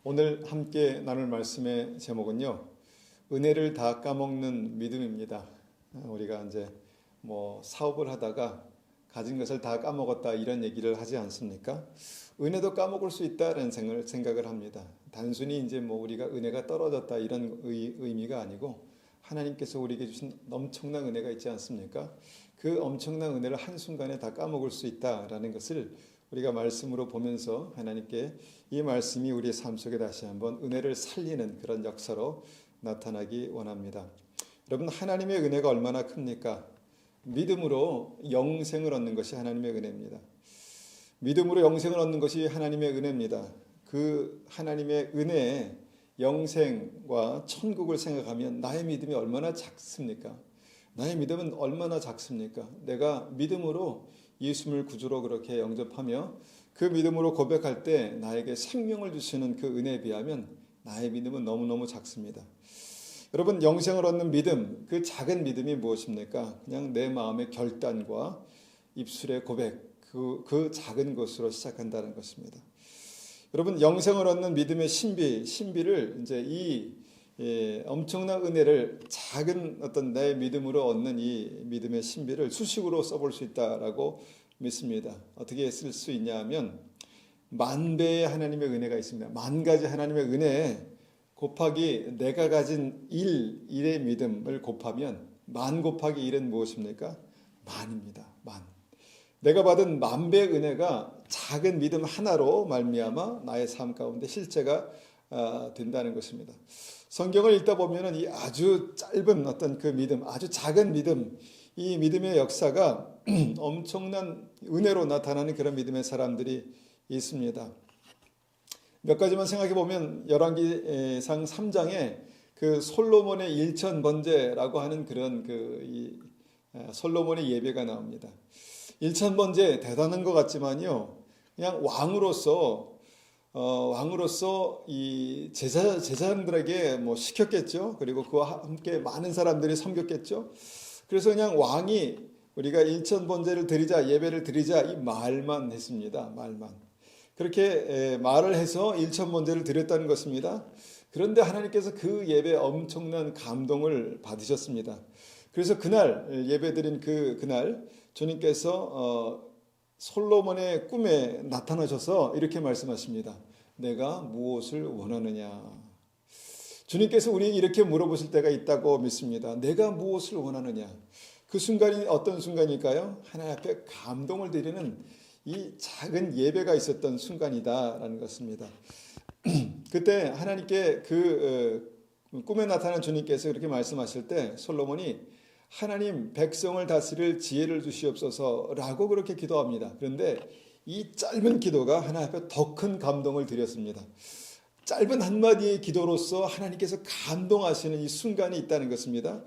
오늘 함께 나눌 말씀의 제목은요, 은혜를 다 까먹는 믿음입니다. 우리가 이제 사업을 하다가 가진 것을 다 까먹었다 이런 얘기를 하지 않습니까? 은혜도 까먹을 수 있다는 생각을 합니다. 단순히 이제 우리가 은혜가 떨어졌다 이런 의미가 아니고 하나님께서 우리에게 주신 엄청난 은혜가 있지 않습니까? 그 엄청난 은혜를 한순간에 다 까먹을 수 있다라는 것을 우리가 말씀으로 보면서 하나님께 이 말씀이 우리의 삶 속에 다시 한번 은혜를 살리는 그런 역사로 나타나기 원합니다. 여러분, 하나님의 은혜가 얼마나 큽니까? 믿음으로 영생을 얻는 것이 하나님의 은혜입니다. 믿음으로 영생을 얻는 것이 하나님의 은혜입니다. 그 하나님의 은혜에 영생과 천국을 생각하면 나의 믿음이 얼마나 작습니까? 나의 믿음은 얼마나 작습니까? 내가 믿음으로 예수님을 구주로 그렇게 영접하며 그 믿음으로 고백할 때 나에게 생명을 주시는 그 은혜에 비하면 나의 믿음은 너무너무 작습니다. 여러분, 영생을 얻는 믿음, 그 작은 믿음이 무엇입니까? 그냥 내 마음의 결단과 입술의 고백, 그 작은 것으로 시작한다는 것입니다. 여러분, 영생을 얻는 믿음의 신비를 이제 엄청난 은혜를 작은 어떤 내 믿음으로 얻는 이 믿음의 신비를 수식으로 써볼 수 있다라고 믿습니다. 어떻게 쓸 수 있냐 하면 만 배의 하나님의 은혜가 있습니다. 만 가지 하나님의 은혜 곱하기 내가 가진 일의 믿음을 곱하면 만 곱하기 1은 무엇입니까? 만입니다. 만. 내가 받은 만 배의 은혜가 작은 믿음 하나로 말미암아 나의 삶 가운데 실제가 된다는 것입니다. 성경을 읽다 보면은 이 아주 짧은 어떤 그 믿음, 아주 작은 믿음, 이 믿음의 역사가 엄청난 은혜로 나타나는 그런 믿음의 사람들이 있습니다. 몇 가지만 생각해 보면 열왕기상 3장에 그 솔로몬의 일천번제라고 하는 그런 솔로몬의 예배가 나옵니다. 일천번제 대단한 것 같지만요, 그냥 왕으로서 이 제사장들에게 시켰겠죠. 그리고 그와 함께 많은 사람들이 섬겼겠죠. 그래서 그냥 왕이 우리가 일천번제를 드리자, 예배를 드리자 이 말만 했습니다. 말만. 그렇게 말을 해서 일천번제를 드렸다는 것입니다. 그런데 하나님께서 그 예배에 엄청난 감동을 받으셨습니다. 그래서 그날 예배드린 그날 주님께서 솔로몬의 꿈에 나타나셔서 이렇게 말씀하십니다. 내가 무엇을 원하느냐. 주님께서 우리에게 이렇게 물어보실 때가 있다고 믿습니다. 내가 무엇을 원하느냐. 그 순간이 어떤 순간일까요? 하나님 앞에 감동을 드리는 이 작은 예배가 있었던 순간이다라는 것입니다. 그때 하나님께 꿈에 나타난 주님께서 그렇게 말씀하실 때 솔로몬이 하나님, 백성을 다스릴 지혜를 주시옵소서라고 그렇게 기도합니다. 그런데 이 짧은 기도가 하나님 앞에 더 큰 감동을 드렸습니다. 짧은 한마디의 기도로서 하나님께서 감동하시는 이 순간이 있다는 것입니다.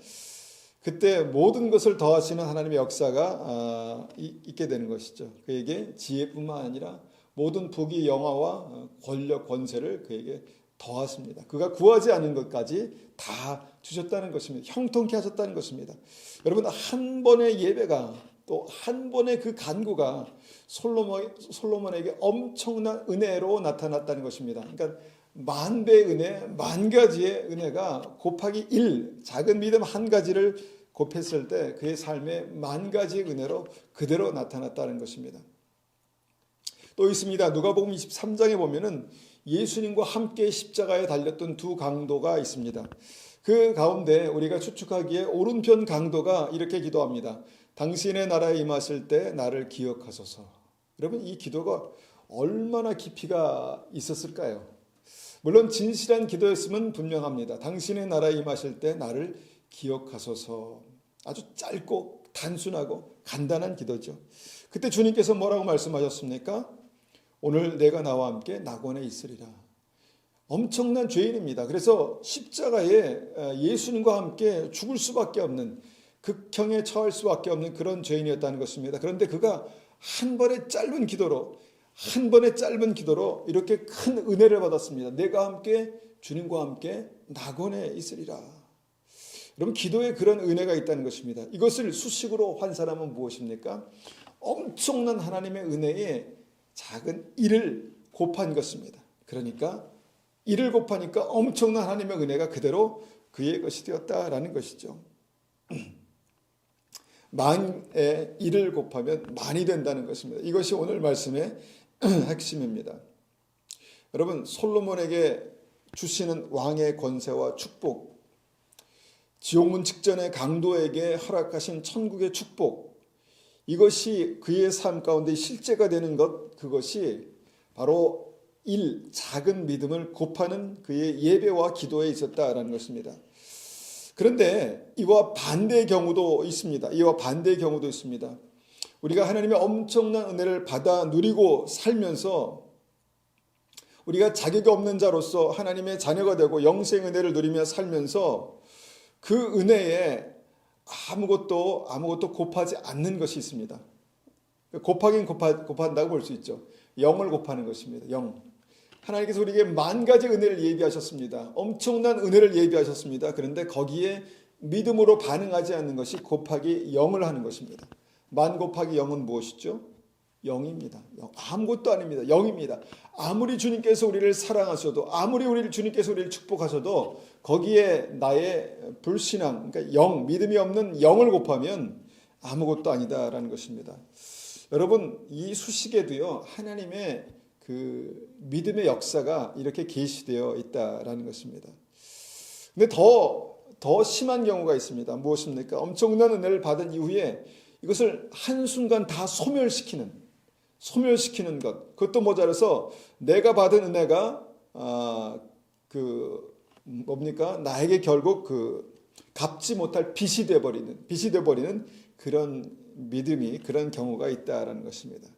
그때 모든 것을 더하시는 하나님의 역사가 있게 되는 것이죠. 그에게 지혜뿐만 아니라 모든 부귀 영화와 권력 권세를 그에게 더하십니다. 그가 구하지 않은 것까지 다 주셨다는 것입니다. 형통케 하셨다는 것입니다. 여러분, 한 번의 예배가 또 한 번의 그 간구가 솔로몬에게 엄청난 은혜로 나타났다는 것입니다. 그러니까 만 배의 은혜, 만 가지의 은혜가 곱하기 1, 작은 믿음 한 가지를 곱했을 때 그의 삶에 만 가지의 은혜로 그대로 나타났다는 것입니다. 또 있습니다. 누가복음 23장에 보면은 예수님과 함께 십자가에 달렸던 두 강도가 있습니다. 그 가운데 우리가 추측하기에 오른편 강도가 이렇게 기도합니다. 당신의 나라에 임하실 때 나를 기억하소서. 여러분, 이 기도가 얼마나 깊이가 있었을까요? 물론 진실한 기도였으면 분명합니다. 당신의 나라에 임하실 때 나를 기억하소서. 아주 짧고 단순하고 간단한 기도죠. 그때 주님께서 뭐라고 말씀하셨습니까? 오늘 내가 나와 함께 낙원에 있으리라. 엄청난 죄인입니다. 그래서 십자가에 예수님과 함께 죽을 수밖에 없는, 극형에 처할 수밖에 없는 그런 죄인이었다는 것입니다. 그런데 그가 한 번의 짧은 기도로 이렇게 큰 은혜를 받았습니다. 내가 함께 주님과 함께 낙원에 있으리라. 여러분, 기도에 그런 은혜가 있다는 것입니다. 이것을 수식으로 환산하면 무엇입니까? 엄청난 하나님의 은혜에 작은 1을 곱한 것입니다. 그러니까 1을 곱하니까 엄청난 하나님의 은혜가 그대로 그의 것이 되었다라는 것이죠. 만에 1을 곱하면 만이 된다는 것입니다. 이것이 오늘 말씀의 핵심입니다. 여러분, 솔로몬에게 주시는 왕의 권세와 축복, 지옥문 직전의 강도에게 허락하신 천국의 축복, 이것이 그의 삶 가운데 실제가 되는 것, 그것이 바로 작은 믿음을 곱하는 그의 예배와 기도에 있었다라는 것입니다. 그런데 이와 반대의 경우도 있습니다. 우리가 하나님의 엄청난 은혜를 받아 누리고 살면서 우리가 자격이 없는 자로서 하나님의 자녀가 되고 영생 은혜를 누리며 살면서 그 은혜에 아무것도 곱하지 않는 것이 있습니다. 곱하긴 곱한다고 볼 수 있죠. 0을 곱하는 것입니다. 0. 하나님께서 우리에게 만 가지 은혜를 예비하셨습니다. 엄청난 은혜를 예비하셨습니다. 그런데 거기에 믿음으로 반응하지 않는 것이 곱하기 0을 하는 것입니다. 만 곱하기 0은 무엇이죠? 0입니다. 아무것도 아닙니다. 0입니다. 아무리 주님께서 우리를 사랑하셔도, 아무리 주님께서 우리를 축복하셔도 거기에 나의 불신앙, 그러니까 0, 믿음이 없는 0을 곱하면 아무것도 아니다라는 것입니다. 여러분, 이 수식에도요, 하나님의 그 믿음의 역사가 이렇게 계시되어 있다라는 것입니다. 근데 더 심한 경우가 있습니다. 무엇입니까? 엄청난 은혜를 받은 이후에 이것을 한순간 다 소멸시키는 것. 그것도 모자라서 내가 받은 은혜가 나에게 결국 갚지 못할 빚이 되어버리는 그런 믿음이, 그런 경우가 있다라는 것입니다.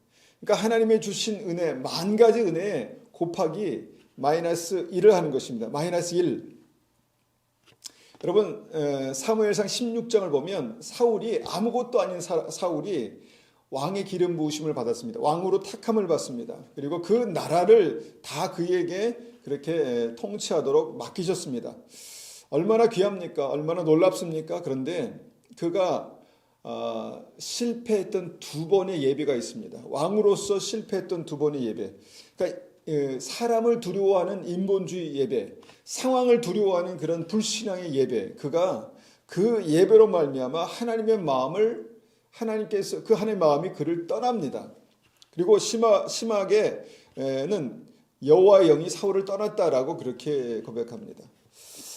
그러니까 하나님의 주신 은혜, 만 가지 은혜에 곱하기 마이너스 1을 하는 것입니다. 마이너스 1. 여러분, 사무엘상 16장을 보면 사울이, 아무것도 아닌 사울이 왕의 기름 부으심을 받았습니다. 왕으로 택함을 받습니다. 그리고 그 나라를 다 그에게 그렇게 통치하도록 맡기셨습니다. 얼마나 귀합니까? 얼마나 놀랍습니까? 그런데 그가 실패했던 2번의 예배가 있습니다. 왕으로서 실패했던 2번의 예배. 그러니까 사람을 두려워하는 인본주의 예배, 상황을 두려워하는 그런 불신앙의 예배. 그가 그 예배로 말미암아 하나님의 마음이 그를 떠납니다. 그리고 심하게는 여호와의 영이 사울을 떠났다라고 그렇게 고백합니다.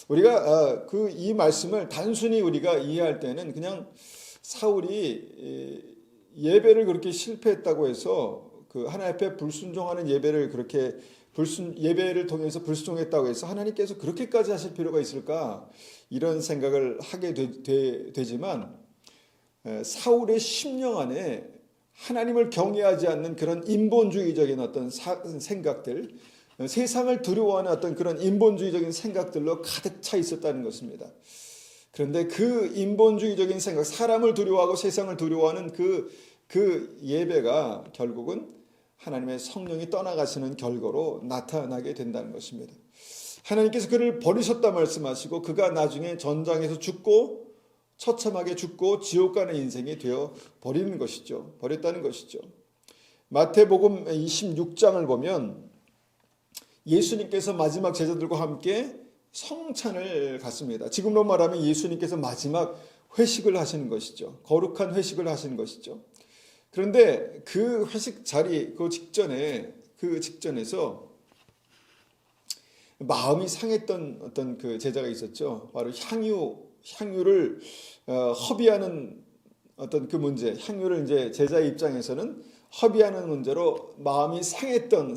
우리가 이 말씀을 단순히 우리가 이해할 때는 그냥 사울이 예배를 그렇게 실패했다고 해서 그 하나님 앞에 불순종하는 예배를 예배를 통해서 불순종했다고 해서 하나님께서 그렇게까지 하실 필요가 있을까, 이런 생각을 하게 되지만 사울의 심령 안에 하나님을 경외하지 않는 그런 인본주의적인 어떤 생각들, 세상을 두려워하는 어떤 그런 인본주의적인 생각들로 가득 차 있었다는 것입니다. 그런데 그 인본주의적인 생각, 사람을 두려워하고 세상을 두려워하는 그 예배가 결국은 하나님의 성령이 떠나가시는 결과로 나타나게 된다는 것입니다. 하나님께서 그를 버리셨다 말씀하시고 그가 나중에 전장에서 처참하게 죽고 지옥 가는 인생이 되어 버렸다는 것이죠. 마태복음 26장을 보면 예수님께서 마지막 제자들과 함께 성찬을 갖습니다. 지금으로 말하면 예수님께서 마지막 회식을 하시는 것이죠. 거룩한 회식을 하시는 것이죠. 그런데 그 회식 자리, 그 직전에서 마음이 상했던 어떤 그 제자가 있었죠. 바로 향유를 허비하는 어떤 그 문제, 향유를 이제 제자의 입장에서는 허비하는 문제로 마음이 상했던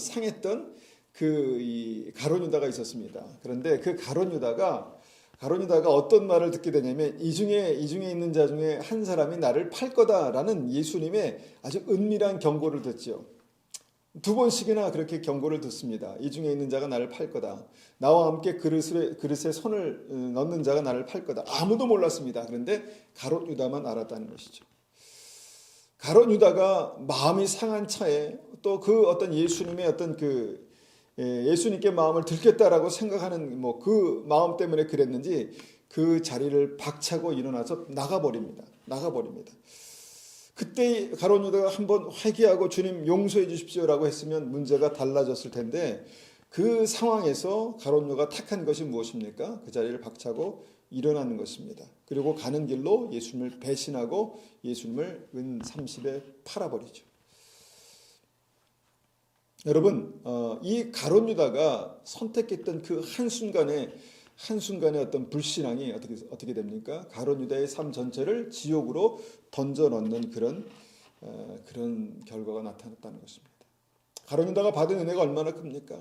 이 가룟 유다가 있었습니다. 그런데 그 가룟 유다가 어떤 말을 듣게 되냐면 이 중에 있는 자 중에 한 사람이 나를 팔 거다라는 예수님의 아주 은밀한 경고를 듣죠. 2번씩이나 그렇게 경고를 듣습니다. 이 중에 있는 자가 나를 팔 거다. 나와 함께 그릇에 손을 넣는 자가 나를 팔 거다. 아무도 몰랐습니다. 그런데 가룟 유다만 알았다는 것이죠. 가룟 유다가 마음이 상한 차에 또 그 어떤 예수님의 어떤 예수님께 마음을 들겠다라고 생각하는 그 마음 때문에 그랬는지 그 자리를 박차고 일어나서 나가버립니다. 그때 가룟 유다가 한번 회개하고 주님 용서해 주십시오라고 했으면 문제가 달라졌을 텐데 그 상황에서 가룟유다가 택한 것이 무엇입니까? 그 자리를 박차고 일어나는 것입니다. 그리고 가는 길로 예수님을 배신하고 예수님을 은 30에 팔아버리죠. 여러분, 이 가룟유다가 선택했던 그 한순간의 어떤 불신앙이 어떻게 됩니까? 가룟유다의 삶 전체를 지옥으로 던져넣는 그런 결과가 나타났다는 것입니다. 가룟유다가 받은 은혜가 얼마나 큽니까?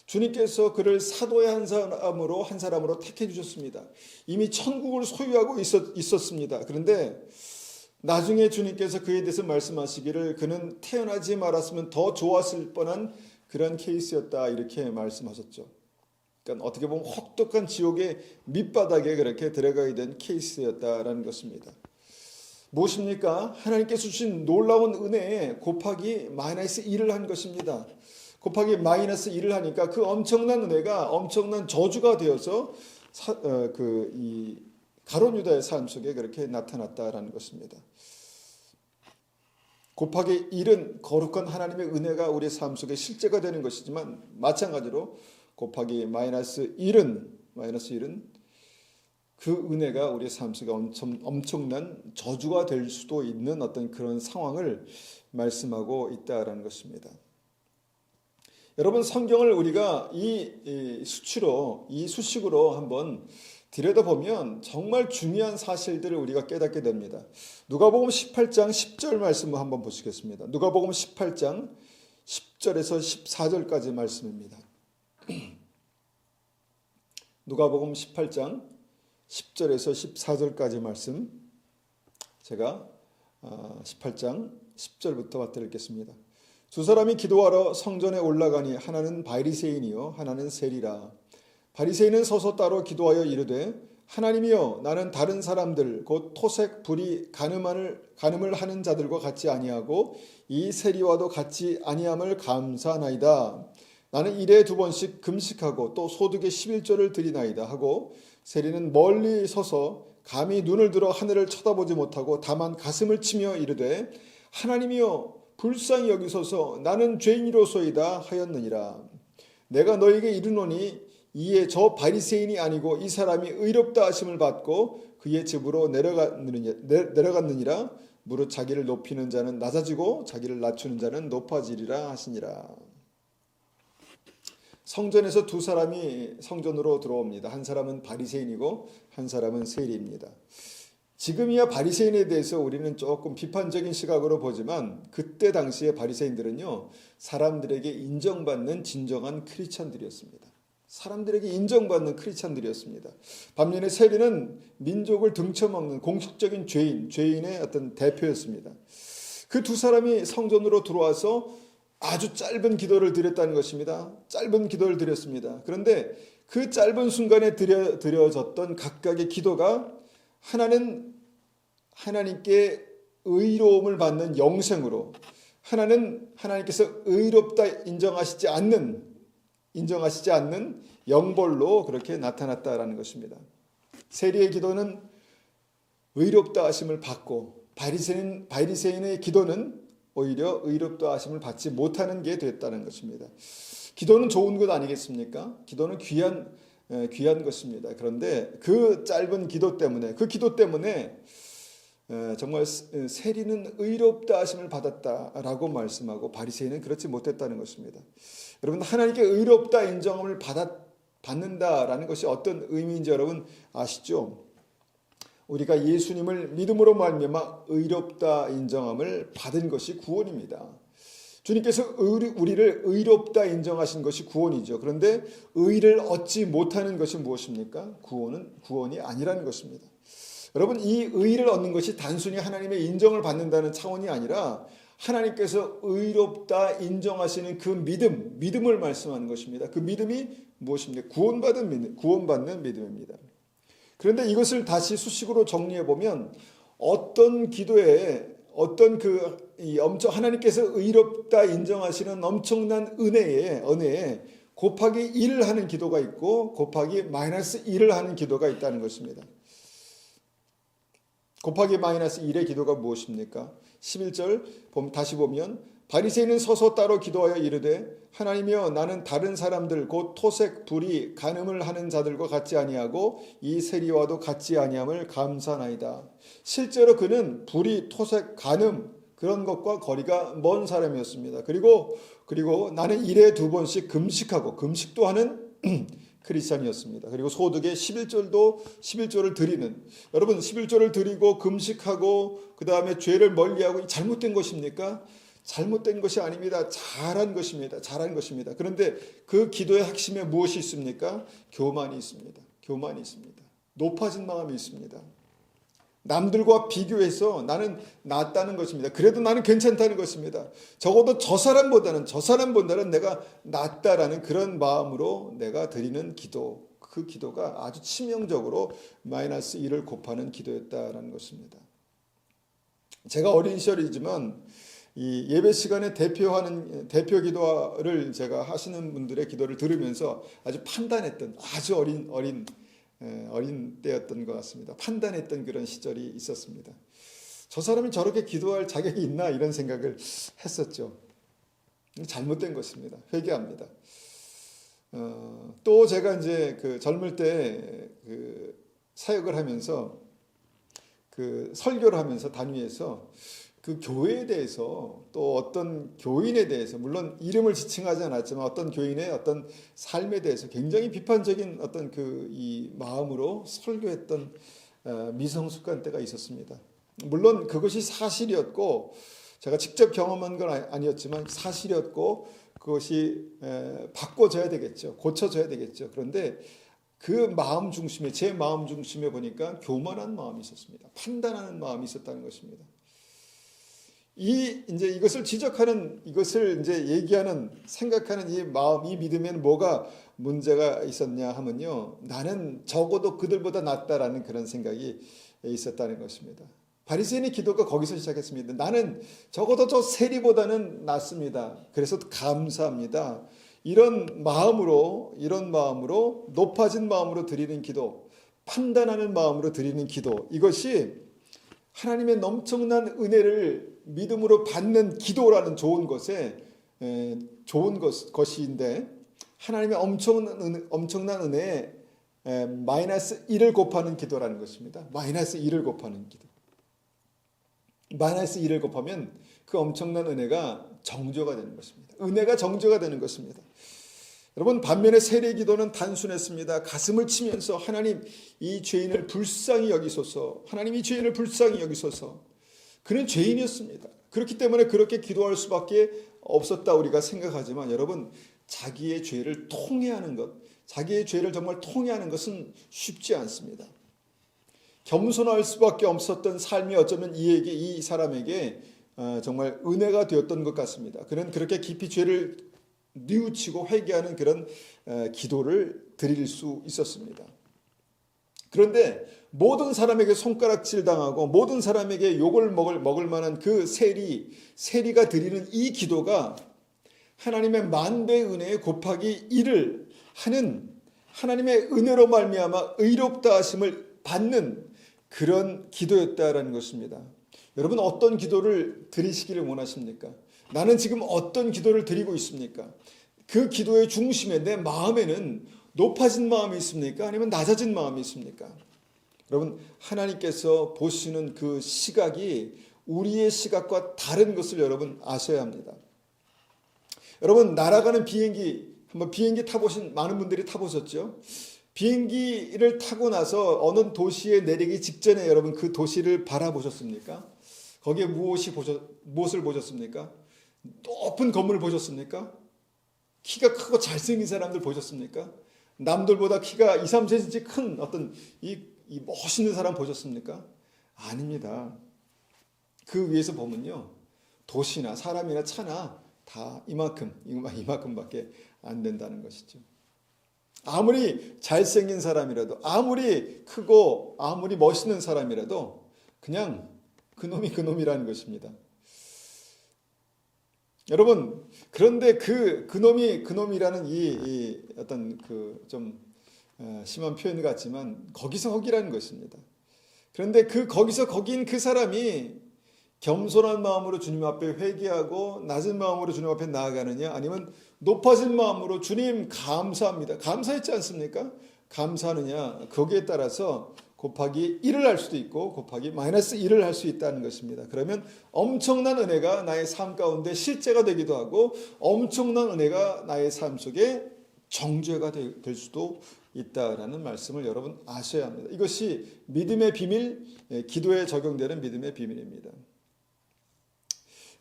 주님께서 그를 사도의 한 사람으로 택해 주셨습니다. 이미 천국을 소유하고 있었습니다. 그런데 나중에 주님께서 그에 대해서 말씀하시기를 그는 태어나지 말았으면 더 좋았을 뻔한 그런 케이스였다, 이렇게 말씀하셨죠. 그러니까 어떻게 보면 혹독한 지옥의 밑바닥에 그렇게 들어가게 된 케이스였다라는 것입니다. 무엇입니까? 하나님께서 주신 놀라운 은혜에 곱하기 마이너스 1을 한 것입니다. 곱하기 마이너스 1을 하니까 그 엄청난 은혜가 엄청난 저주가 되어서 이 가룟유다의 삶 속에 그렇게 나타났다라는 것입니다. 곱하기 1은 거룩한 하나님의 은혜가 우리의 삶 속에 실제가 되는 것이지만, 마찬가지로 곱하기 마이너스 1은 그 은혜가 우리의 삶 속에 엄청난 저주가 될 수도 있는 어떤 그런 상황을 말씀하고 있다라는 것입니다. 여러분, 성경을 우리가 이 수식으로 한번 들여다보면 정말 중요한 사실들을 우리가 깨닫게 됩니다. 누가복음 18장 10절 말씀을 한번 보시겠습니다. 누가복음 18장 10절에서 14절까지 말씀입니다. 누가복음 18장 10절에서 14절까지 말씀, 제가 18장 10절부터 받들겠습니다. 두 사람이 기도하러 성전에 올라가니 하나는 바리새인이요 하나는 세리라. 바리새인은 서서 따로 기도하여 이르되, 하나님이여, 나는 다른 사람들 곧 토색 불의 간음을 하는 자들과 같이 아니하고 이 세리와도 같이 아니함을 감사하나이다. 나는 일에 2번씩 금식하고 또 소득의 11조를 드리나이다 하고, 세리는 멀리 서서 감히 눈을 들어 하늘을 쳐다보지 못하고 다만 가슴을 치며 이르되, 하나님이여, 불쌍히 여기소서, 나는 죄인이로소이다 하였느니라. 내가 너에게 이르노니 이에 저 바리새인이 아니고 이 사람이 의롭다 하심을 받고 그의 집으로 내려갔느니라. 무릇 자기를 높이는 자는 낮아지고 자기를 낮추는 자는 높아지리라 하시니라. 성전에서 두 사람이 성전으로 들어옵니다. 한 사람은 바리새인이고 한 사람은 세리입니다. 지금이야 바리새인에 대해서 우리는 조금 비판적인 시각으로 보지만, 그때 당시에 바리새인들은요, 사람들에게 인정받는 진정한 크리스찬들이었습니다. 사람들에게 인정받는 크리스찬들이었습니다. 반면에 세리는 민족을 등쳐먹는 공식적인 죄인의 어떤 대표였습니다. 그 두 사람이 성전으로 들어와서 아주 짧은 기도를 드렸다는 것입니다. 짧은 기도를 드렸습니다. 그런데 그 짧은 순간에 드려졌던 각각의 기도가, 하나는 하나님께 의로움을 받는 영생으로, 하나는 하나님께서 의롭다 인정하시지 않는 영벌로 그렇게 나타났다라는 것입니다. 세리의 기도는 의롭다 하심을 받고, 바리새인의 기도는 오히려 의롭다 하심을 받지 못하는 게 됐다는 것입니다. 기도는 좋은 것 아니겠습니까? 기도는 귀한 것입니다. 그런데 그 짧은 기도 때문에, 정말 세리는 의롭다 하심을 받았다라고 말씀하고 바리새인은 그렇지 못했다는 것입니다. 여러분, 하나님께 의롭다 인정함을 받는다라는 것이 어떤 의미인지 여러분 아시죠? 우리가 예수님을 믿음으로 말미암아 의롭다 인정함을 받은 것이 구원입니다. 주님께서 우리를 의롭다 인정하신 것이 구원이죠. 그런데 의를 얻지 못하는 것이 무엇입니까? 구원이 아니라는 것입니다. 여러분, 이 의를 얻는 것이 단순히 하나님의 인정을 받는다는 차원이 아니라 하나님께서 의롭다 인정하시는 그 믿음을 말씀하는 것입니다. 그 믿음이 무엇입니까? 구원받는 믿음입니다. 그런데 이것을 다시 수식으로 정리해 보면, 어떤 기도에 하나님께서 의롭다 인정하시는 엄청난 은혜에 곱하기 1을 하는 기도가 있고 곱하기 마이너스 1을 하는 기도가 있다는 것입니다. 곱하기 마이너스 1의 기도가 무엇입니까? 11절 다시 보면, 바리새인은 서서 따로 기도하여 이르되 하나님이여 나는 다른 사람들 곧 토색 불의 간음을 하는 자들과 같지 아니하고 이 세리와도 같지 아니함을 감사하나이다. 실제로 그는 불의 토색 간음 그런 것과 거리가 먼 사람이었습니다. 그리고 나는 일에 2번씩 금식하고 금식도 하는 크리스찬이었습니다. 그리고 소득의 11조를 드리는, 여러분 11조를 드리고 금식하고 그 다음에 죄를 멀리하고 잘못된 것입니까? 잘못된 것이 아닙니다. 잘한 것입니다. 잘한 것입니다. 그런데 그 기도의 핵심에 무엇이 있습니까? 교만이 있습니다. 교만이 있습니다. 높아진 마음이 있습니다. 남들과 비교해서 나는 낫다는 것입니다. 그래도 나는 괜찮다는 것입니다. 적어도 저 사람보다는 내가 낫다라는 그런 마음으로 내가 드리는 기도, 그 기도가 아주 치명적으로 마이너스 1을 곱하는 기도였다라는 것입니다. 제가 어린 시절이지만 이 예배 시간에 대표 기도를 제가 하시는 분들의 기도를 들으면서 아주 판단했던 아주 어린 때였던 것 같습니다. 판단했던 그런 시절이 있었습니다. 저 사람이 저렇게 기도할 자격이 있나 이런 생각을 했었죠. 잘못된 것입니다. 회개합니다. 또 제가 이제 그 젊을 때 그 사역을 하면서 그 설교를 하면서 단위에서 그 교회에 대해서 또 어떤 교인에 대해서 물론 이름을 지칭하지 않았지만 어떤 교인의 어떤 삶에 대해서 굉장히 비판적인 어떤 이 마음으로 설교했던 미성숙한 때가 있었습니다. 물론 그것이 사실이었고 제가 직접 경험한 건 아니었지만 사실이었고 그것이 바꿔져야 되겠죠. 고쳐져야 되겠죠. 그런데 그 마음 중심에 제 마음 중심에 보니까 교만한 마음이 있었습니다. 판단하는 마음이 있었다는 것입니다. 이것을 지적하는, 이것을 이제 얘기하는, 생각하는 이 마음, 이 믿음에는 뭐가 문제가 있었냐 하면요. 나는 적어도 그들보다 낫다라는 그런 생각이 있었다는 것입니다. 바리새인의 기도가 거기서 시작했습니다. 나는 적어도 저 세리보다는 낫습니다. 그래서 감사합니다. 이런 마음으로 높아진 마음으로 드리는 기도, 판단하는 마음으로 드리는 기도, 이것이 하나님의 엄청난 은혜를 믿음으로 받는 기도라는 좋은 것인데 하나님의 엄청난 은혜에 마이너스 1을 곱하는 기도라는 것입니다. 마이너스 1을 곱하는 기도. 마이너스 1을 곱하면 그 엄청난 은혜가 정죄가 되는 것입니다. 은혜가 정죄가 되는 것입니다. 여러분 반면에 세례 기도는 단순했습니다. 가슴을 치면서 하나님 이 죄인을 불쌍히 여기소서. 하나님 이 죄인을 불쌍히 여기소서. 그는 죄인이었습니다. 그렇기 때문에 그렇게 기도할 수밖에 없었다 우리가 생각하지만 여러분 자기의 죄를 통회하는 것, 자기의 죄를 정말 통회하는 것은 쉽지 않습니다. 겸손할 수밖에 없었던 삶이 어쩌면 이 사람에게 정말 은혜가 되었던 것 같습니다. 그는 그렇게 깊이 죄를 뉘우치고 회개하는 그런 기도를 드릴 수 있었습니다. 그런데 모든 사람에게 손가락질 당하고 모든 사람에게 욕을 먹을 만한 그 세리가 드리는 이 기도가 하나님의 만배 은혜에 곱하기 1을 하는 하나님의 은혜로 말미암아 의롭다 하심을 받는 그런 기도였다라는 것입니다. 여러분 어떤 기도를 드리시기를 원하십니까? 나는 지금 어떤 기도를 드리고 있습니까? 그 기도의 중심에 내 마음에는 높아진 마음이 있습니까? 아니면 낮아진 마음이 있습니까? 여러분 하나님께서 보시는 그 시각이 우리의 시각과 다른 것을 여러분 아셔야 합니다. 여러분 날아가는 비행기 한번 비행기 타보신 많은 분들이 타보셨죠? 비행기를 타고 나서 어느 도시에 내리기 직전에 여러분 그 도시를 바라보셨습니까? 거기에 무엇을 보셨습니까? 높은 건물을 보셨습니까? 키가 크고 잘생긴 사람들 보셨습니까? 남들보다 키가 2, 3cm 큰 어떤 이 멋있는 사람 보셨습니까? 아닙니다. 그 위에서 보면요. 도시나 사람이나 차나 다 이만큼밖에 안 된다는 것이죠. 아무리 잘생긴 사람이라도 아무리 크고 아무리 멋있는 사람이라도 그냥 그놈이 그놈이라는 것입니다. 여러분 그런데 그놈이 그놈이라는 이 어떤 그 좀 심한 표현 같지만 거기서 거기라는 것입니다. 그런데 거기서 거긴 그 사람이 겸손한 마음으로 주님 앞에 회개하고 낮은 마음으로 주님 앞에 나아가느냐, 아니면 높아진 마음으로 주님 감사합니다, 감사했지 않습니까? 감사하느냐, 거기에 따라서 곱하기 1을 할 수도 있고 곱하기 마이너스 1을 할 수 있다는 것입니다. 그러면 엄청난 은혜가 나의 삶 가운데 실제가 되기도 하고 엄청난 은혜가 나의 삶 속에 정죄가 될 수도 있다라는 말씀을 여러분 아셔야 합니다. 이것이 믿음의 비밀, 기도에 적용되는 믿음의 비밀입니다.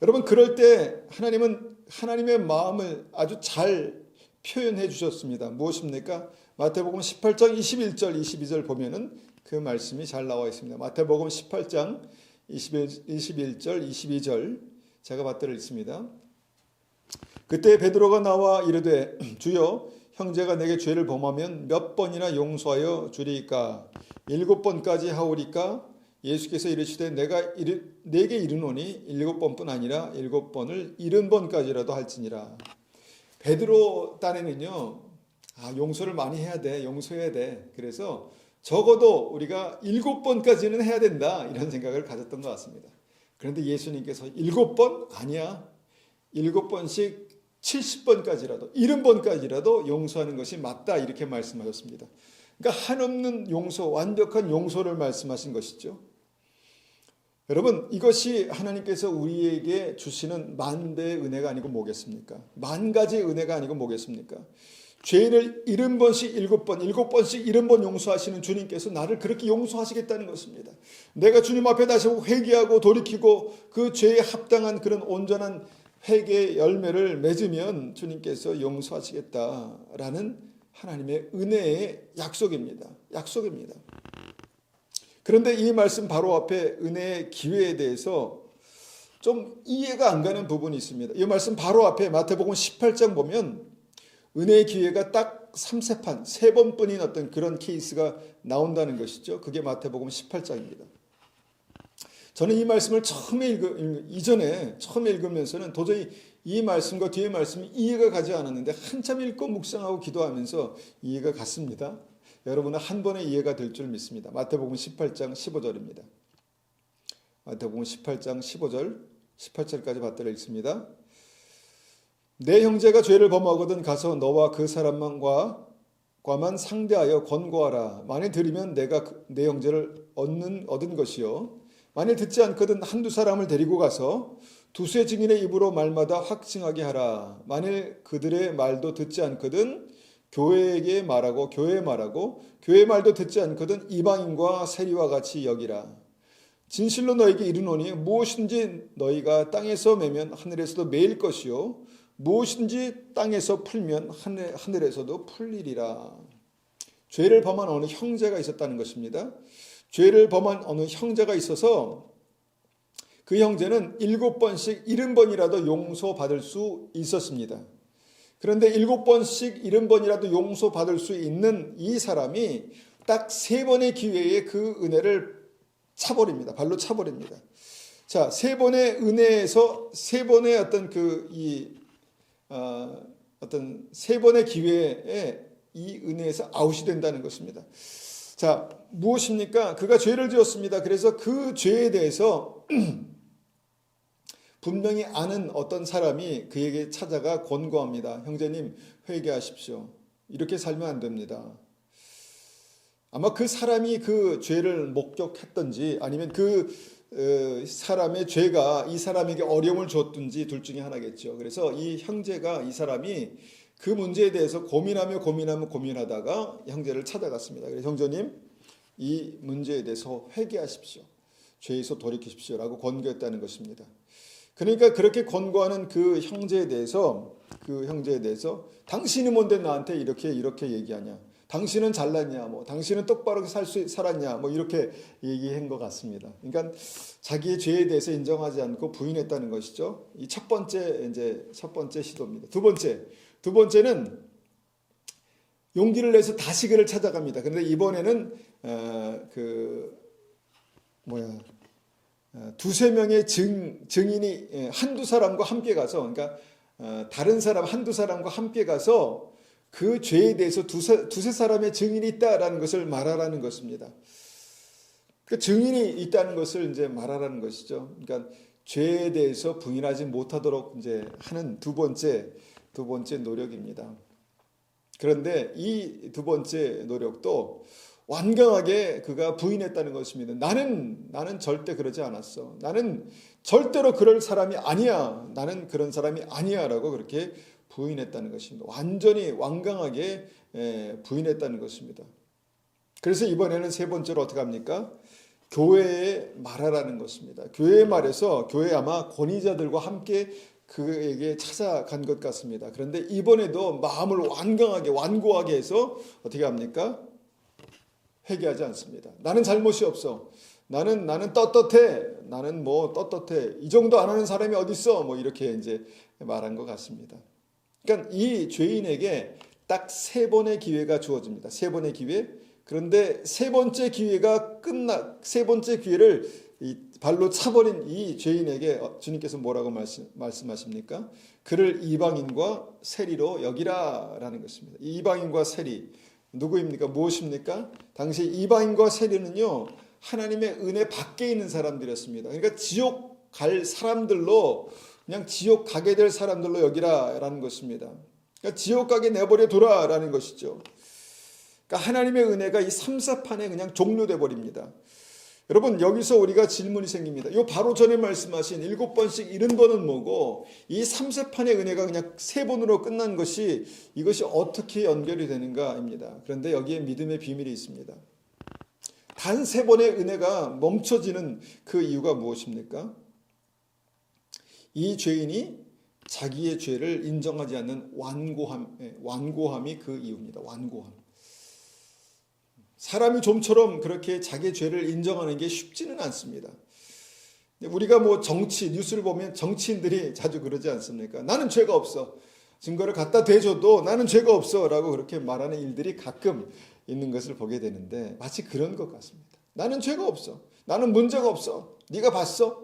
여러분, 그럴 때 하나님은 하나님의 마음을 아주 잘 표현해 주셨습니다. 무엇입니까? 마태복음 18장 21절 22절 보면은 그 말씀이 잘 나와 있습니다. 마태복음 18장 21절 22절 제가 받들어 읽습니다. 그때 베드로가 나와 이르되 주여, 형제가 내게 죄를 범하면 몇 번이나 용서하여 주리이까? 7번까지 하오리까? 예수께서 이르시되 내게 이르노니 7번뿐 아니라 7번을 70번까지라도 할지니라. 베드로 딴에는요, 용서를 많이 해야 돼, 용서해야 돼. 그래서 적어도 우리가 7번까지는 해야 된다, 이런 생각을 가졌던 것 같습니다. 그런데 예수님께서 7번? 아니야. 7번씩 70번까지라도 70번까지라도 용서하는 것이 맞다, 이렇게 말씀하셨습니다. 그러니까 한없는 용서, 완벽한 용서를 말씀하신 것이죠. 여러분, 이것이 하나님께서 우리에게 주시는 만배의 은혜가 아니고 뭐겠습니까? 만 가지의 은혜가 아니고 뭐겠습니까? 죄를 70번씩 7번, 7번씩 70번 용서하시는 주님께서 나를 그렇게 용서하시겠다는 것입니다. 내가 주님 앞에 다시 회개하고 돌이키고 그 죄에 합당한 그런 온전한 회개의 열매를 맺으면 주님께서 용서하시겠다라는 하나님의 은혜의 약속입니다. 약속입니다. 그런데 이 말씀 바로 앞에 은혜의 기회에 대해서 좀 이해가 안 가는 부분이 있습니다. 이 말씀 바로 앞에 마태복음 18장 보면 은혜의 기회가 딱 3세판, 3번뿐인 어떤 그런 케이스가 나온다는 것이죠. 그게 마태복음 18장입니다. 저는 이 말씀을 이전에 처음에 읽으면서는 도저히 이 말씀과 뒤의 말씀이 이해가 가지 않았는데 한참 읽고 묵상하고 기도하면서 이해가 갔습니다. 여러분은 한 번에 이해가 될 줄 믿습니다. 마태복음 18장 15절입니다. 마태복음 18장 15절, 18절까지 받들어 읽습니다. 내 형제가 죄를 범하거든 가서 너와 그 사람과만 상대하여 권고하라. 만일 들으면 내가 내 형제를 얻은 것이요. 만일 듣지 않거든 한두 사람을 데리고 가서 두세 증인의 입으로 말마다 확증하게 하라. 만일 그들의 말도 듣지 않거든 교회에게 말하고 교회에 말하고 교회 말도 듣지 않거든 이방인과 세리와 같이 여기라. 진실로 너에게 이르노니 무엇인지 너희가 땅에서 매면 하늘에서도 매일 것이요 무엇인지 땅에서 풀면 하늘에서도 풀리리라. 죄를 범한 어느 형제가 있었다는 것입니다. 죄를 범한 어느 형제가 있어서 그 형제는 7번씩 70번이라도 용서받을 수 있었습니다. 그런데 7번씩 70번이라도 용서받을 수 있는 이 사람이 딱 3번의 기회에 그 은혜를 차버립니다. 발로 차버립니다. 자, 3번의 은혜에서 3번의 어떤 3번의 기회에 이 은혜에서 아웃이 된다는 것입니다. 자, 무엇입니까? 그가 죄를 지었습니다. 그래서 그 죄에 대해서 분명히 아는 어떤 사람이 그에게 찾아가 권고합니다. 형제님, 회개하십시오. 이렇게 살면 안 됩니다. 아마 그 사람이 그 죄를 목격했던지 아니면 그 사람의 죄가 이 사람에게 어려움을 줬든지 둘 중에 하나겠죠. 그래서 이 형제가, 이 사람이 그 문제에 대해서 고민하다가 형제를 찾아갔습니다. 그래서 형제님, 이 문제에 대해서 회개하십시오. 죄에서 돌이키십시오. 라고 권고했다는 것입니다. 그러니까 그렇게 권고하는 그 형제에 대해서 당신이 뭔데 나한테 이렇게 얘기하냐. 당신은 잘났냐. 당신은 똑바로 살았냐. 이렇게 얘기한 것 같습니다. 그러니까 자기의 죄에 대해서 인정하지 않고 부인했다는 것이죠. 이 첫 번째 시도입니다. 두 번째는 용기를 내서 다시 그를 찾아갑니다. 그런데 이번에는 두세 명의 증인이 한두 사람과 함께 가서, 그러니까 다른 사람 한두 사람과 함께 가서 그 죄에 대해서 두세 사람의 증인이 있다라는 것을 말하라는 것입니다. 그 증인이 있다는 것을 이제 말하라는 것이죠. 그러니까 죄에 대해서 부인하지 못하도록 이제 하는 두 번째 노력입니다. 그런데 이 두 번째 노력도 완강하게 그가 부인했다는 것입니다. 나는 절대 그러지 않았어. 나는 절대로 그럴 사람이 아니야. 나는 그런 사람이 아니야라고 그렇게 부인했다는 것입니다. 완전히 완강하게 부인했다는 것입니다. 그래서 이번에는 세 번째로 어떻게 합니까? 교회에 말하라는 것입니다. 교회에 말해서 교회 아마 권위자들과 함께 그에게 찾아간 것 같습니다. 그런데 이번에도 마음을 완고하게 해서 어떻게 합니까? 회개하지 않습니다. 나는 잘못이 없어. 나는 떳떳해. 나는 뭐 떳떳해. 이 정도 안 하는 사람이 어디 있어? 뭐 이렇게 이제 말한 것 같습니다. 그러니까 이 죄인에게 딱 세 번의 기회가 주어집니다. 세 번의 기회. 그런데 세 번째 기회를 발로 차버린 이 죄인에게 주님께서 뭐라고 말씀하십니까? 그를 이방인과 세리로 여기라라는 것입니다. 이방인과 세리 누구입니까? 무엇입니까? 당시 이방인과 세리는요 하나님의 은혜 밖에 있는 사람들이었습니다. 그러니까 지옥 갈 사람들로 그냥 지옥 가게 될 사람들로 여기라라는 것입니다. 그러니까 지옥 가게 내버려 두라라는 것이죠. 그러니까 하나님의 은혜가 이 삼사판에 그냥 종료돼 버립니다. 여러분 여기서 우리가 질문이 생깁니다. 요 바로 전에 말씀하신 7번씩 70번은 뭐고 이 삼세판의 은혜가 그냥 3번으로 끝난 것이 이것이 어떻게 연결이 되는가입니다. 그런데 여기에 믿음의 비밀이 있습니다. 단 3번의 은혜가 멈춰지는 그 이유가 무엇입니까? 이 죄인이 자기의 죄를 인정하지 않는 완고함이 그 이유입니다. 완고함. 사람이 좀처럼 그렇게 자기의 죄를 인정하는 게 쉽지는 않습니다. 우리가 뭐 뉴스를 보면 정치인들이 자주 그러지 않습니까? 나는 죄가 없어. 증거를 갖다 대줘도 나는 죄가 없어 라고 그렇게 말하는 일들이 가끔 있는 것을 보게 되는데 마치 그런 것 같습니다. 나는 죄가 없어. 나는 문제가 없어. 네가 봤어?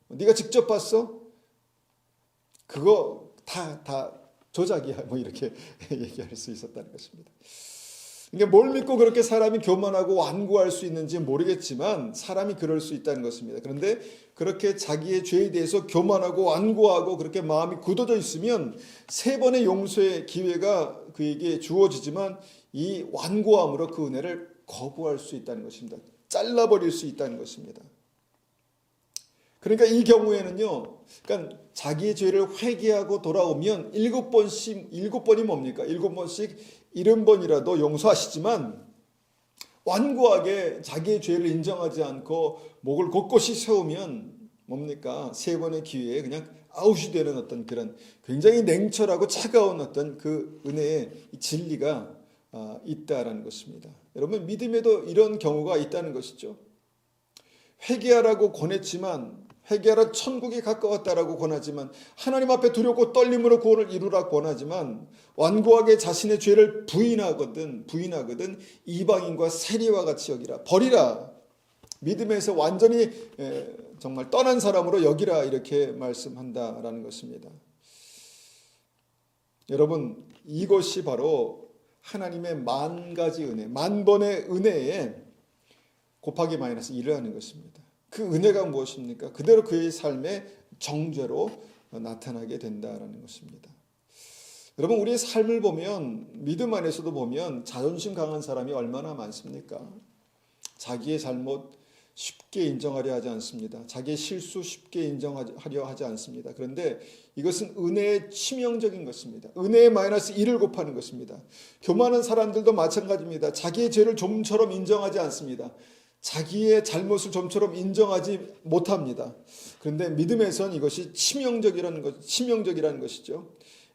네가 직접 봤어? 그거 다 조작이야. 뭐 이렇게 얘기할 수 있었다는 것입니다. 그러니까 뭘 믿고 그렇게 사람이 교만하고 완고할 수 있는지 모르겠지만 사람이 그럴 수 있다는 것입니다. 그런데 그렇게 자기의 죄에 대해서 교만하고 완고하고 그렇게 마음이 굳어져 있으면 3번의 용서의 기회가 그에게 주어지지만 이 완고함으로 그 은혜를 거부할 수 있다는 것입니다. 잘라버릴 수 있다는 것입니다. 그러니까 이 경우에는요, 그러니까 자기의 죄를 회개하고 돌아오면 7번이 뭡니까? 7번씩 70번이라도 용서하시지만 완고하게 자기의 죄를 인정하지 않고 목을 곳곳이 세우면 뭡니까? 3번의 기회에 그냥 아웃이 되는 어떤 그런 굉장히 냉철하고 차가운 어떤 그 은혜의 진리가 있다라는 것입니다. 여러분 믿음에도 이런 경우가 있다는 것이죠. 회개하라고 권했지만 회개하라 천국이 가까웠다라고 권하지만 하나님 앞에 두렵고 떨림으로 구원을 이루라 권하지만 완고하게 자신의 죄를 부인하거든 이방인과 세리와 같이 여기라 버리라 믿음에서 완전히 정말 떠난 사람으로 여기라 이렇게 말씀한다라는 것입니다. 여러분 이것이 바로 하나님의 만 가지 은혜, 만 번의 은혜에 곱하기 마이너스 1을 하는 것입니다. 그 은혜가 무엇입니까? 그대로 그의 삶의 정죄로 나타나게 된다라는 것입니다. 여러분 우리의 삶을 보면 믿음 안에서도 보면 자존심 강한 사람이 얼마나 많습니까? 자기의 잘못 쉽게 인정하려 하지 않습니다. 자기의 실수 쉽게 인정하려 하지 않습니다. 그런데 이것은 은혜의 치명적인 것입니다. 은혜의 마이너스 1을 곱하는 것입니다. 교만한 사람들도 마찬가지입니다. 자기의 죄를 좀처럼 인정하지 않습니다. 자기의 잘못을 좀처럼 인정하지 못합니다. 그런데 믿음에선 이것이 치명적이라는 것이죠.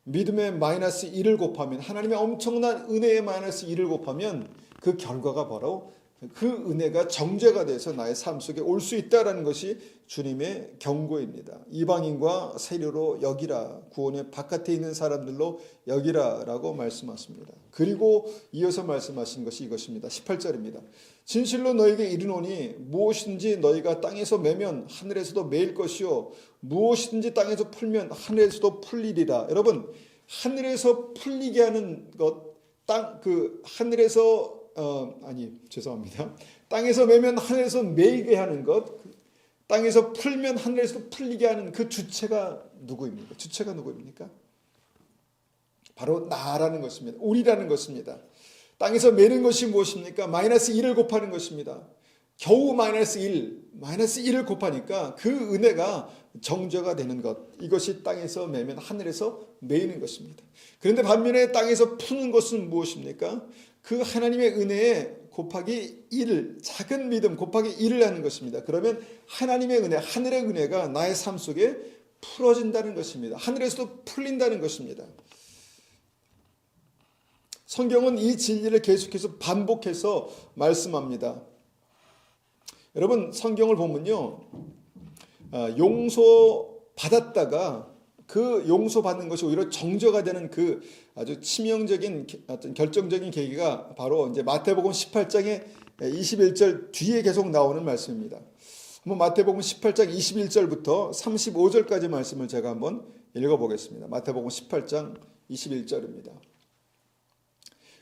믿음의 마이너스 1을 곱하면 하나님의 엄청난 은혜의 마이너스 1을 곱하면 그 결과가 바로 그 은혜가 정죄가 돼서 나의 삶 속에 올 수 있다는 것이 주님의 경고입니다. 이방인과 세리로 여기라 구원의 바깥에 있는 사람들로 여기라 라고 말씀하십니다. 그리고 이어서 말씀하신 것이 이것입니다. 18절입니다. 진실로 너에게 이르노니 무엇이든지 너희가 땅에서 매면 하늘에서도 매일 것이요 무엇이든지 땅에서 풀면 하늘에서도 풀리리라. 여러분 하늘에서 풀리게 하는 것 땅에서 매면 하늘에서 매이게 하는 것 땅에서 풀면 하늘에서도 풀리게 하는 그 주체가 누구입니까? 주체가 누구입니까? 바로 나라는 것입니다. 우리라는 것입니다. 땅에서 매는 것이 무엇입니까? 마이너스 1을 곱하는 것입니다. 겨우 마이너스 1을 곱하니까 그 은혜가 정죄가 되는 것. 이것이 땅에서 매면 하늘에서 매이는 것입니다. 그런데 반면에 땅에서 푸는 것은 무엇입니까? 그 하나님의 은혜에 곱하기 1, 작은 믿음 곱하기 1을 하는 것입니다. 그러면 하나님의 은혜, 하늘의 은혜가 나의 삶 속에 풀어진다는 것입니다. 하늘에서도 풀린다는 것입니다. 성경은 이 진리를 계속해서 반복해서 말씀합니다. 여러분 성경을 보면요, 용서받았다가 그 용서받는 것이 오히려 정죄가 되는 그 아주 치명적인 어떤 결정적인 계기가 바로 이제 마태복음 18장의 21절 뒤에 계속 나오는 말씀입니다. 한번 마태복음 18장 21절부터 35절까지 말씀을 제가 한번 읽어보겠습니다. 마태복음 18장 21절입니다.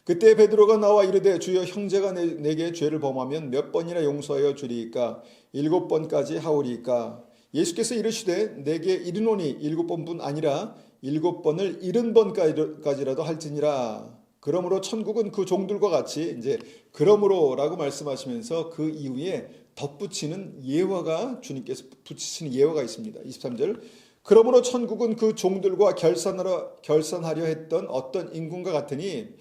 그때 베드로가 나와 이르되 주여 형제가 내게 죄를 범하면 몇 번이나 용서하여 주리이까 7번까지 하오리이까 예수께서 이르시되 내게 이르노니 7번뿐 아니라 7번을 70번까지라도 할지니라. 그러므로 천국은 그 종들과 같이 이제 그러므로라고 말씀하시면서 그 이후에 덧붙이는 예화가 주님께서 붙이시는 예화가 있습니다. 23절 그러므로 천국은 그 종들과 결산하려 했던 어떤 인군과 같으니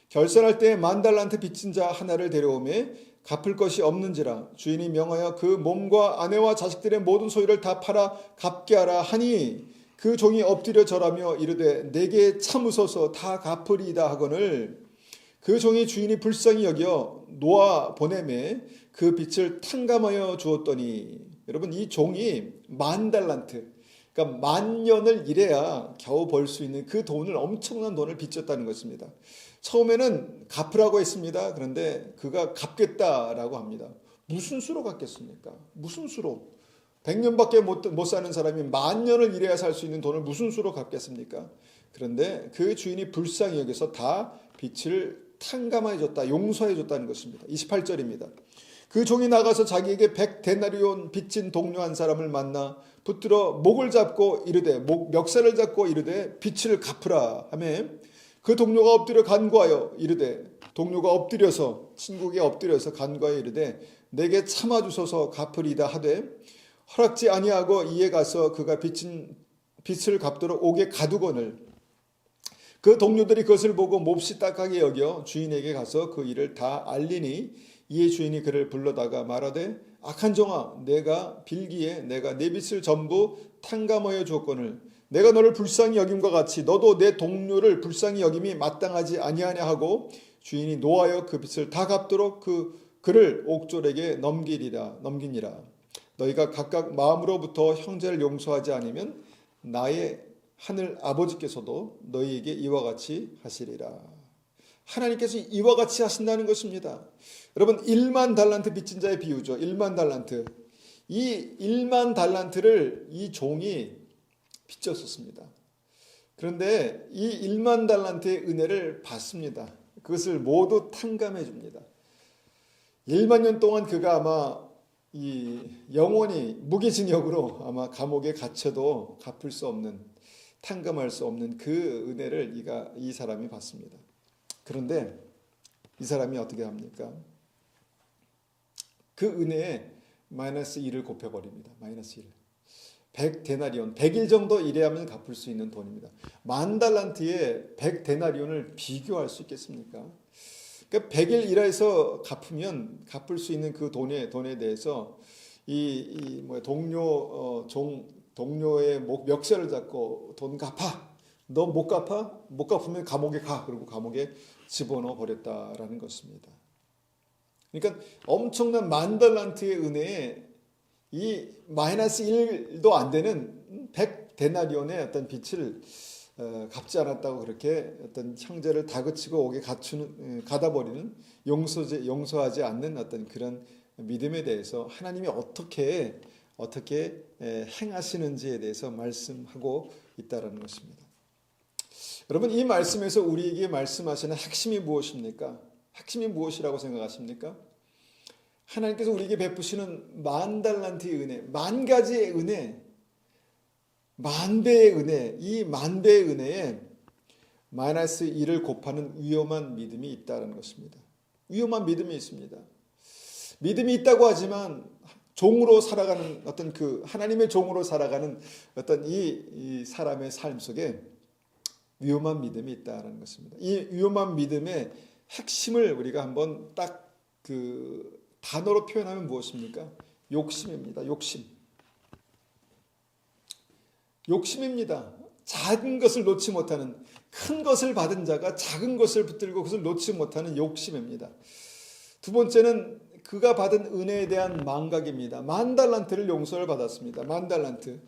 결산할 때 10,000달란트 빚진 자 하나를 데려오매 갚을 것이 없는지라 주인이 명하여 그 몸과 아내와 자식들의 모든 소유를 다 팔아 갚게 하라 하니 그 종이 엎드려 절하며 이르되 내게 참으소서 다 갚으리이다 하거늘 그 종이 주인이 불쌍히 여겨 놓아 보내매 그 빚을 탕감하여 주었더니 여러분 이 종이 10,000달란트 그러니까 10,000년을 일해야 겨우 벌 수 있는 그 돈을 엄청난 돈을 빚졌다는 것입니다. 처음에는 갚으라고 했습니다. 그런데 그가 갚겠다라고 합니다. 무슨 수로 갚겠습니까? 무슨 수로? 100년밖에 못 사는 사람이 10,000년을 일해야 살 수 있는 돈을 무슨 수로 갚겠습니까? 그런데 그 주인이 불쌍히 여기서 다 빚을 탕감해 줬다, 용서해 줬다는 것입니다. 28절입니다. 그 종이 나가서 자기에게 100데나리온 빚진 동료 한 사람을 만나 붙들어 목을 잡고 이르되 멱살을 잡고 이르되 빚을 갚으라 하며 그 동료가 엎드려 간구하여 이르되 동료가 엎드려서 친구에게 엎드려서 간구하여 이르되 내게 참아주소서 갚으리다 하되 허락지 아니하고 이에 가서 그가 빚진 빚을 갚도록 옥에 가두거늘 그 동료들이 그것을 보고 몹시 딱하게 여겨 주인에게 가서 그 일을 다 알리니 이에 주인이 그를 불러다가 말하되 악한 종아 내가 빌기에 내가 내 빚을 전부 탕감하여 주었거늘 내가 너를 불쌍히 여김과 같이 너도 내 동료를 불쌍히 여김이 마땅하지 아니하냐 하고 주인이 노하여 그 빚을 다 갚도록 그를 옥졸에게 넘기니라. 너희가 각각 마음으로부터 형제를 용서하지 않으면 나의 하늘 아버지께서도 너희에게 이와 같이 하시리라. 하나님께서 이와 같이 하신다는 것입니다. 여러분 10,000달란트 빚진 자의 비유죠. 10,000달란트. 이 10,000달란트를 이 종이 빚졌었습니다. 그런데 이 10,000달란트의 은혜를 받습니다. 그것을 모두 탕감해 줍니다. 10,000년 동안 그가 아마 이 영원히 무기징역으로 아마 감옥에 갇혀도 갚을 수 없는 탕감할 수 없는 그 은혜를 이 사람이 받습니다. 그런데 이 사람이 어떻게 합니까? 그 은혜에 마이너스 1을 곱해버립니다. 마이너스 1. 100데나리온, 100일 정도 일해야만 갚을 수 있는 돈입니다. 10,000달란트에 100데나리온을 비교할 수 있겠습니까? 그러니까 100일 일해서 갚으면 갚을 수 있는 그 돈에 대해서 동료의 멱살을 잡고 돈 갚아. 너 못 갚아? 못 갚으면 감옥에 가. 그리고 감옥에 집어넣어 버렸다라는 것입니다. 그러니까 엄청난 10,000달란트의 은혜에 이 마이너스 1도 안 되는 100데나리온의 어떤 빚을 갚지 않았다고 그렇게 어떤 형제를 다그치고 옥에 가다 버리는 용서하지 않는 어떤 그런 믿음에 대해서 하나님이 어떻게 행하시는지에 대해서 말씀하고 있다라는 것입니다. 여러분 이 말씀에서 우리에게 말씀하시는 핵심이 무엇입니까? 핵심이 무엇이라고 생각하십니까? 하나님께서 우리에게 베푸시는 10,000달란트의 은혜, 10,000가지의 은혜, 10,000배의 은혜, 이 10,000배의 은혜에 마이너스 1을 곱하는 위험한 믿음이 있다는 것입니다. 위험한 믿음이 있습니다. 믿음이 있다고 하지만 종으로 살아가는 어떤 그 하나님의 종으로 살아가는 어떤 이 사람의 삶 속에 위험한 믿음이 있다는 것입니다. 이 위험한 믿음의 핵심을 우리가 한번 딱 그 단어로 표현하면 무엇입니까? 욕심입니다. 욕심입니다. 작은 것을 놓지 못하는, 큰 것을 받은 자가 작은 것을 붙들고 그것을 놓지 못하는 욕심입니다. 두 번째는 그가 받은 은혜에 대한 망각입니다. 10,000달란트를 용서를 받았습니다. 10,000달란트.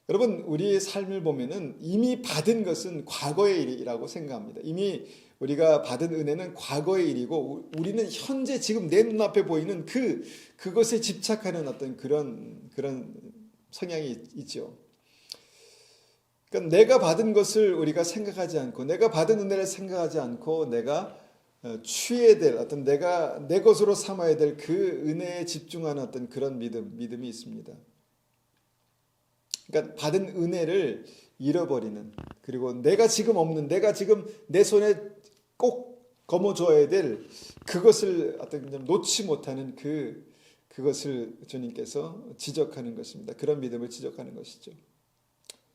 여러분, 우리의 삶을 보면은 이미 받은 것은 과거의 일이라고 생각합니다. 이미 우리가 받은 은혜는 과거의 일이고 우리는 현재 지금 내 눈앞에 보이는 그것에 집착하는 어떤 그런 성향이 있죠. 그러니까 내가 받은 것을 우리가 생각하지 않고, 내가 받은 은혜를 생각하지 않고, 내가 취해야 될 어떤 내가 내 것으로 삼아야 될 그 은혜에 집중하는 어떤 그런 믿음이 있습니다. 그러니까 받은 은혜를 잃어버리는, 그리고 내가 지금 없는, 내가 지금 내 손에 꼭 거머쥐어야 될 그것을 어떤 좀 놓지 못하는 그것을 주님께서 지적하는 것입니다. 그런 믿음을 지적하는 것이죠.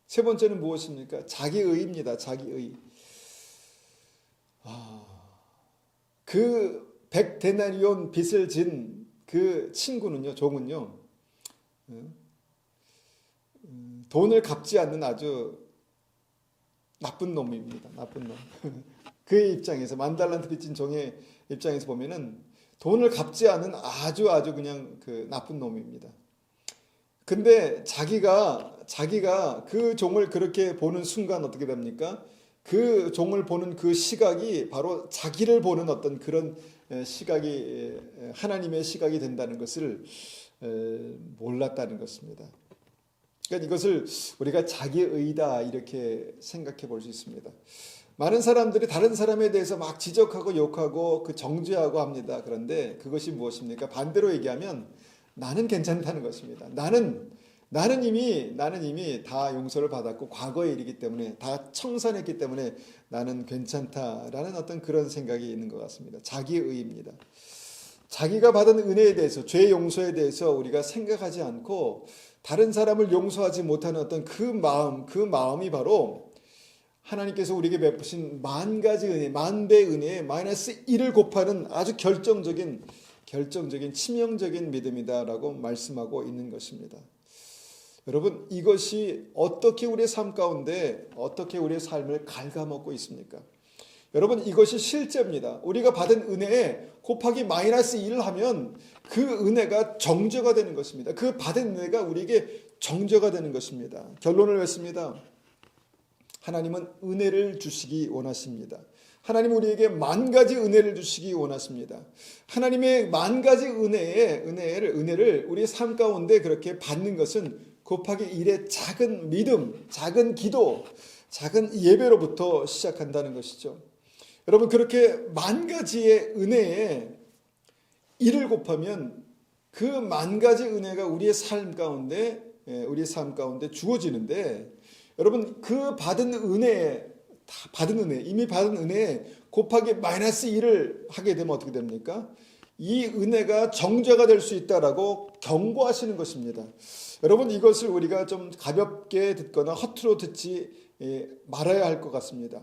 세 번째는 무엇입니까? 자기의입니다. 자기의. 그 100데나리온 빚을 진 그 친구는요, 종은요, 돈을 갚지 않는 아주 나쁜 놈입니다. 나쁜 놈. 그의 입장에서, 10,000달란트 빚진 종의 입장에서 보면은 돈을 갚지 않은 아주 그냥 그 나쁜 놈입니다. 근데 자기가 그 종을 그렇게 보는 순간 어떻게 됩니까? 그 종을 보는 그 시각이 바로 자기를 보는 어떤 그런 시각이, 하나님의 시각이 된다는 것을 몰랐다는 것입니다. 그러니까 이것을 우리가 자기의다 이렇게 생각해 볼 수 있습니다. 많은 사람들이 다른 사람에 대해서 막 지적하고 욕하고 그 정죄하고 합니다. 그런데 그것이 무엇입니까? 반대로 얘기하면 나는 괜찮다는 것입니다. 나는 이미 다 용서를 받았고 과거의 일이기 때문에 다 청산했기 때문에 나는 괜찮다라는 어떤 그런 생각이 있는 것 같습니다. 자기의입니다. 자기가 받은 은혜에 대해서, 죄 용서에 대해서 우리가 생각하지 않고 다른 사람을 용서하지 못하는 어떤 그 마음이 바로 하나님께서 우리에게 베푸신 10,000가지 은혜, 10,000배의 은혜에 마이너스 1을 곱하는 아주 결정적인 치명적인 믿음이다라고 말씀하고 있는 것입니다. 여러분, 이것이 어떻게 우리의 삶 가운데 어떻게 우리의 삶을 갉아먹고 있습니까? 여러분, 이것이 실제입니다. 우리가 받은 은혜에 곱하기 마이너스 1을 하면 그 은혜가 정죄가 되는 것입니다. 그 받은 은혜가 우리에게 정죄가 되는 것입니다. 결론을 맺습니다. 하나님은 은혜를 주시기 원하십니다. 하나님은 우리에게 10,000가지 은혜를 주시기 원하십니다. 하나님의 10,000가지 은혜를 우리의 삶 가운데 그렇게 받는 것은 곱하기 1의 작은 믿음, 작은 기도, 작은 예배로부터 시작한다는 것이죠. 여러분, 그렇게 10,000가지의 은혜에 1을 곱하면 그 10,000가지 은혜가 우리의 삶 가운데 주어지는데, 여러분, 그 이미 받은 은혜에 곱하기 마이너스 1을 하게 되면 어떻게 됩니까? 이 은혜가 정죄가 될 수 있다라고 경고하시는 것입니다. 여러분, 이것을 우리가 좀 가볍게 듣거나 허투루 듣지 말아야 할 것 같습니다.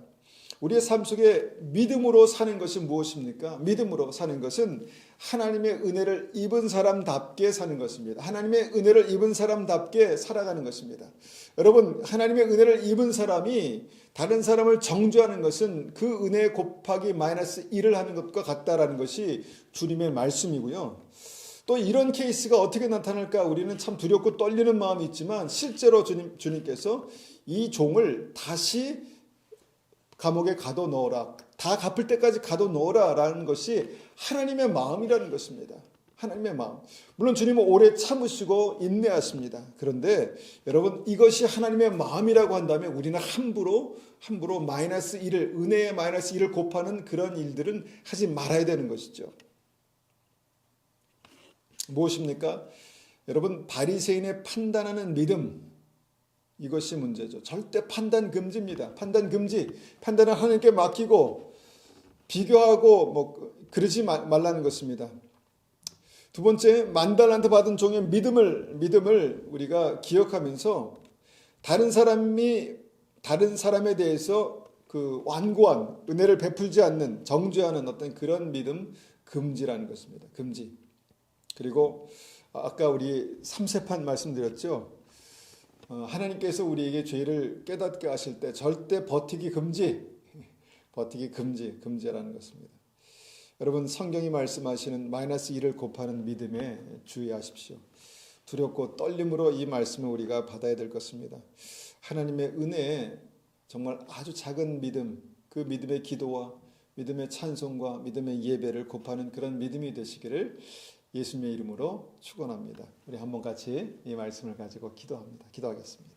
우리의 삶 속에 믿음으로 사는 것이 무엇입니까? 믿음으로 사는 것은 하나님의 은혜를 입은 사람답게 사는 것입니다. 하나님의 은혜를 입은 사람답게 살아가는 것입니다. 여러분, 하나님의 은혜를 입은 사람이 다른 사람을 정죄하는 것은 그 은혜 곱하기 마이너스 1을 하는 것과 같다라는 것이 주님의 말씀이고요. 또 이런 케이스가 어떻게 나타날까? 우리는 참 두렵고 떨리는 마음이 있지만 실제로 주님께서 이 종을 다시 감옥에 가둬넣어라, 다 갚을 때까지 가둬넣어라 라는 것이 하나님의 마음이라는 것입니다. 하나님의 마음. 물론 주님은 오래 참으시고 인내하십니다. 그런데 여러분, 이것이 하나님의 마음이라고 한다면 우리는 함부로 마이너스 1을, 은혜의 마이너스 1을 곱하는 그런 일들은 하지 말아야 되는 것이죠. 무엇입니까? 여러분, 바리새인의 판단하는 믿음, 이것이 문제죠. 절대 판단 금지입니다. 판단 금지. 판단을 하나님께 맡기고 비교하고 뭐 그러지 말라는 것입니다. 두 번째, 만 달란트 받은 종의 믿음을 우리가 기억하면서 다른 사람에 대해서 그 완고한 은혜를 베풀지 않는, 정죄하는 어떤 그런 믿음, 금지라는 것입니다. 금지. 그리고 아까 우리 3세판 말씀드렸죠. 하나님께서 우리에게 죄를 깨닫게 하실 때 절대 버티기 금지, 금지라는 것입니다. 여러분, 성경이 말씀하시는 -1을 곱하는 믿음에 주의하십시오. 두렵고 떨림으로 이 말씀을 우리가 받아야 될 것입니다. 하나님의 은혜에 정말 아주 작은 믿음, 그 믿음의 기도와 믿음의 찬송과 믿음의 예배를 곱하는 그런 믿음이 되시기를 예수님의 이름으로 축원합니다. 우리 한번 같이 이 말씀을 가지고 기도하겠습니다.